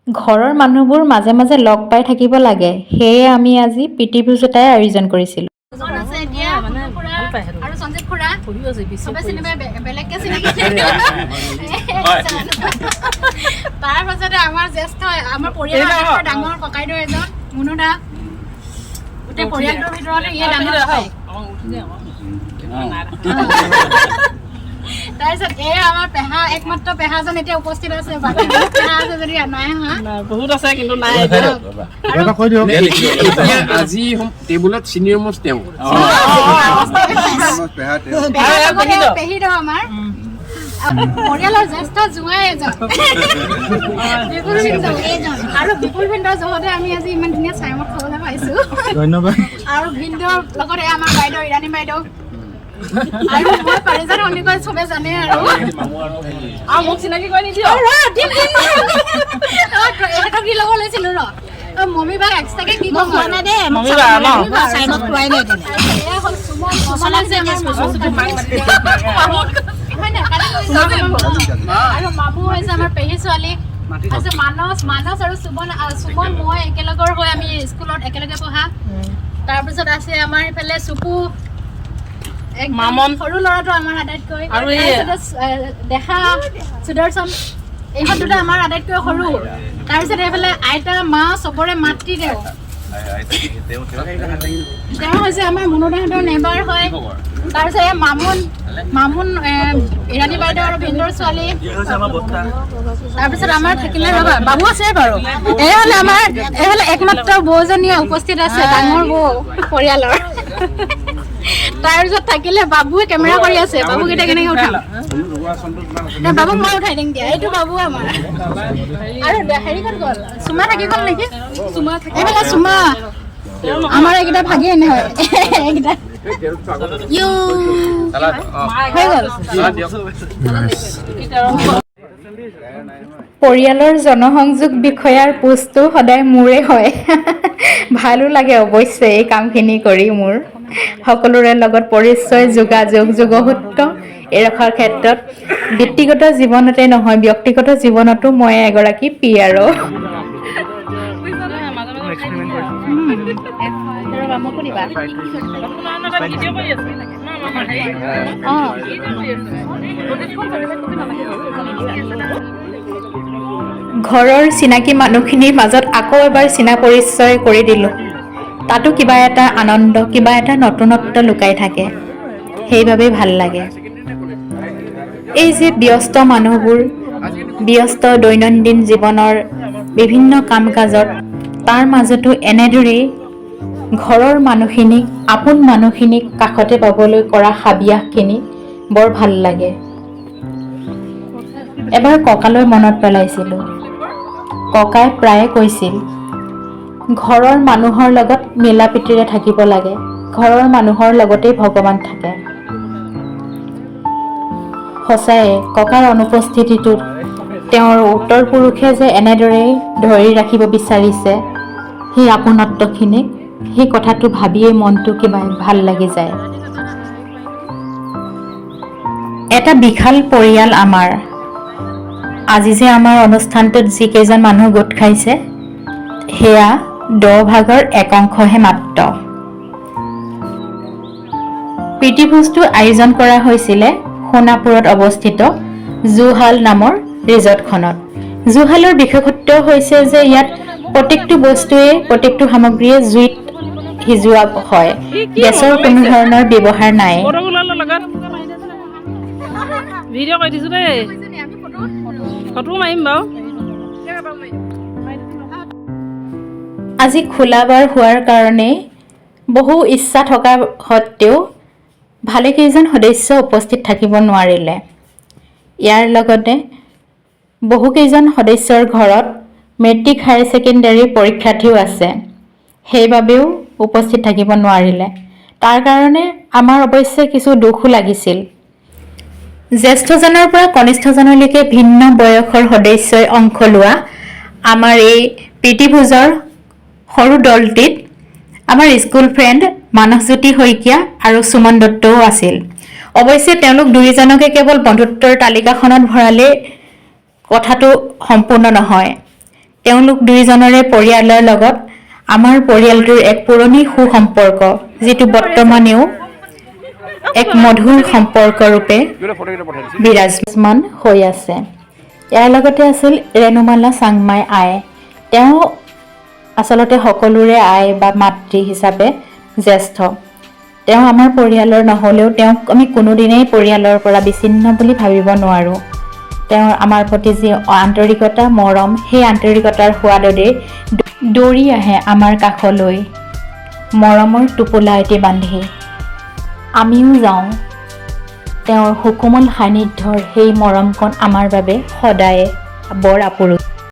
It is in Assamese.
ঘৰৰ মানুহবোৰ মাজে মাজে লগ পাই থাকিব লাগে, সেয়ে আমি আজি প্ৰীতিভোজ এটাই আয়োজন কৰিছিলোঁ। তাৰ পাছতে আমাৰ জ্যেষ্ঠ আমাৰ পৰিয়ালৰ ডাঙৰ ককাইদেউ এজন মুনুদা, গোটেই পৰিয়ালটোৰ ভিতৰতে ইয়ে ডাঙৰ হয়। তাৰপিছত এই আমাৰ পেহা, একমাত্ৰ পেহাজন এতিয়া উপস্থিত আছে। বাকী বহুত পেহা আছে যদি নাই অহা, বহুত আছে কিন্তু নাই। আজি টেবুলত চিনিয়ৰ মষ্ট তেওঁ পেহীদেউ আমাৰ পৰিয়ালৰ জ্যেষ্ঠ জোঁৱাই এজন আৰু বিপুল ভিনদেউৰ জহতে আমি আজি ইমান ধুনীয়া চাইমত খাবলৈ পাইছো। ধন্যবাদ। আৰু ভিনদেউৰ লগতে আমাৰ বাইদেউ ইৰাণী বাইদেউ আৰু মই পাৰিজাত সন্দিকৈ চবে জানে আৰু মোক চিনাকি কৰি নিদিয় এহেঁতক দি ল'ব লৈছিলো ৰ মমি বাক এক্সট্ৰাকে কি কম মানে দে মমি বা ন চাইমত খুৱাই নাই তেনে এয়া হ'ল সুমন মছলা যে আমাৰ আৰু মামু হৈছে আমাৰ পেহী ছোৱালী। তাৰপিছত মানস আৰু সুমন মই একেলগৰ হৈ আমি স্কুলত একেলগে পঢ়া। তাৰপিছত আছে আমাৰ এইফালে চুপু, মামন, সৰু ল'ৰাটো আমাৰ আটাইতকৈ, আৰু দেখা সুদৰ্শন, এইখন দুটা আমাৰ আটাইতকৈ সৰু। তাৰপিছত এইফালে আইতা মা চবৰে মাতৃ দেও, তেওঁ হৈছে আমাৰ মুনুদাহঁতৰ নেবাৰ হয়। তাৰপিছত এই মামুন ইৰাণী বাইদেউ আৰু ভিনদেউৰ ছোৱালী। তাৰপিছত আমাৰ থাকিলে ৰবা বাবু আছে বাৰু, এইফালে একমাত্ৰ বৌজনীয়ে উপস্থিত আছে, ডাঙৰ বৌ পৰিয়ালৰ। তাৰপিছত থাকিলে বাবুৱে কেমেৰা কৰি আছে, বাবুক এতিয়া কেনেকে উঠাম? বাবুক মই উঠাই দিম দিয়া, এইটো বাবু আমাৰ। আৰু হেৰি ক'ত গ'ল? চুমা থাকি গ'ল নেকি? এইফালে চুমা আমাৰ এইকেইটা ভাগি এনে হয়, এইকেইটা হৈ গ'ল। পৰিয়ালৰ জনসংযোগ বিষয়াৰ পোষ্টটো সদায় মোৰে হয়। ভালো লাগে অৱশ্যে এই কামখিনি কৰি মোৰ। সকলোৰে লগত পৰিচয়, যোগাযোগ, যোগসূত্ৰ এই ৰখাৰ ক্ষেত্ৰত ব্যক্তিগত জীৱনতে নহয়, ব্যক্তিগত জীৱনতো মই এগৰাকী PR। ঘৰৰ চিনাকি মানুহখিনিৰ মাজত আকৌ এবাৰ চিনা পৰিচয় কৰি দিলোঁ। তাতো কিবা এটা আনন্দ, কিবা এটা নতুনত্ব লুকাই থাকে, সেইবাবেই ভাল লাগে। এই যে ব্যস্ত মানুহবোৰ, ব্যস্ত দৈনন্দিন জীৱনৰ বিভিন্ন কাম কাজত, তাৰ মাজতো এনেদৰেই ঘৰৰ মানুহখিনিক, আপোন মানুহখিনিক কাষতে পাবলৈ কৰা হাবিয়াসখিনি বৰ ভাল লাগে। এবাৰ ককালৈ মনত পেলাইছিলোঁ। ককাই প্ৰায়ে কৈছিল, ঘৰৰ মানুহৰ লগত মিলা প্ৰীতিৰে থাকিব লাগে, ঘৰৰ মানুহৰ লগতেই ভগৱান থাকে। সঁচায়ে ককাৰ অনুপস্থিতিটোত তেওঁৰ উত্তৰ পুৰুষে যে এনেদৰে ধৰি ৰাখিব বিচাৰিছে সেই আপোনত্বখিনিক, সেই কথাটো ভাবিয়েই মনটো কিবা ভাল লাগি যায়। এটা বিশাল পৰিয়াল আমাৰ। আজি যে আমাৰ অনুষ্ঠানটোত যিকেইজন মানুহ গোট খাইছে, সেয়া 10 ভাগৰ 1 অংশহে মাত্ৰ। প্ৰীতিভোজটো আয়োজন কৰা হৈছিলে সোণাপুৰত অৱস্থিত জুহাল নামৰ ৰিজৰ্টখনত। জুহালৰ বিশেষত্ব হৈছে যে ইয়াত প্ৰত্যেকটো বস্তুৱে, প্ৰত্যেকটো সামগ্ৰীয়ে জুইত সিজোৱা হয়, গেছৰ কোনো ধৰণৰ ব্যৱহাৰ নাই। ভিডিঅ' কৰি দিছো দেই, ফটো মাৰিম বাৰু। আজি খোলাবাৰ হোৱাৰ কাৰণে বহু ইচ্ছা থকা সত্ত্বেও ভালেকেইজন সদস্য উপস্থিত থাকিব নোৱাৰিলে। ইয়াৰ লগতে বহুকেইজন সদস্যৰ ঘৰত মেট্ৰিক হায়াৰ ছেকেণ্ডাৰীৰ পৰীক্ষাৰ্থীও আছে, সেইবাবেও উপস্থিত থাকিব নোৱাৰিলে। তাৰ কাৰণে আমাৰ অৱশ্যে কিছু দুখো লাগিছিল। জ্যেষ্ঠজনৰ পৰা কনিষ্ঠজনলৈকে ভিন্ন বয়সৰ সদস্যই অংশ লোৱা আমাৰ এই প্ৰীতিভোজৰ সৰু দলটিত আমাৰ স্কুল ফ্ৰেণ্ড মানসজ্যোতি শইকীয়া আৰু সুমন দত্তও আছিল। অৱশ্যে তেওঁলোক দুয়োজনকে কেৱল বন্ধুত্বৰ তালিকাখনত ভৰালে কথাটো সম্পূৰ্ণ নহয়। তেওঁলোক দুয়োজনৰে পৰিয়ালৰ লগত আমাৰ পৰিয়ালটোৰ এক পুৰণি সুসম্পৰ্ক, যিটো বৰ্তমানেও এক মধুৰ সম্পৰ্ক ৰূপে বিৰাজমান হৈ আছে। ইয়াৰ লগতে আছিল ৰেণুমালা চাংমাই আই। তেওঁ আচলতে সকলোৰে আই বা মাতৃ হিচাপে জ্যেষ্ঠ। তেওঁ আমাৰ পৰিয়ালৰ নহ'লেও তেওঁক আমি কোনোদিনেই পৰিয়ালৰ পৰা বিচ্ছিন্ন বুলি ভাবিব নোৱাৰোঁ। তেওঁৰ আমাৰ প্ৰতি যি আন্তৰিকতা, মৰম, সেই আন্তৰিকতাৰ সোৱাদতেই দৌৰি আহে আমাৰ কাষলৈ মৰমৰ টোপোলা এটি বান্ধি। আমিও যাওঁ তেওঁৰ সুকোমল সান্নিধ্যৰ সেই মৰমকণ আমাৰ বাবে সদায়ে বৰ আপুৰুগীয়া।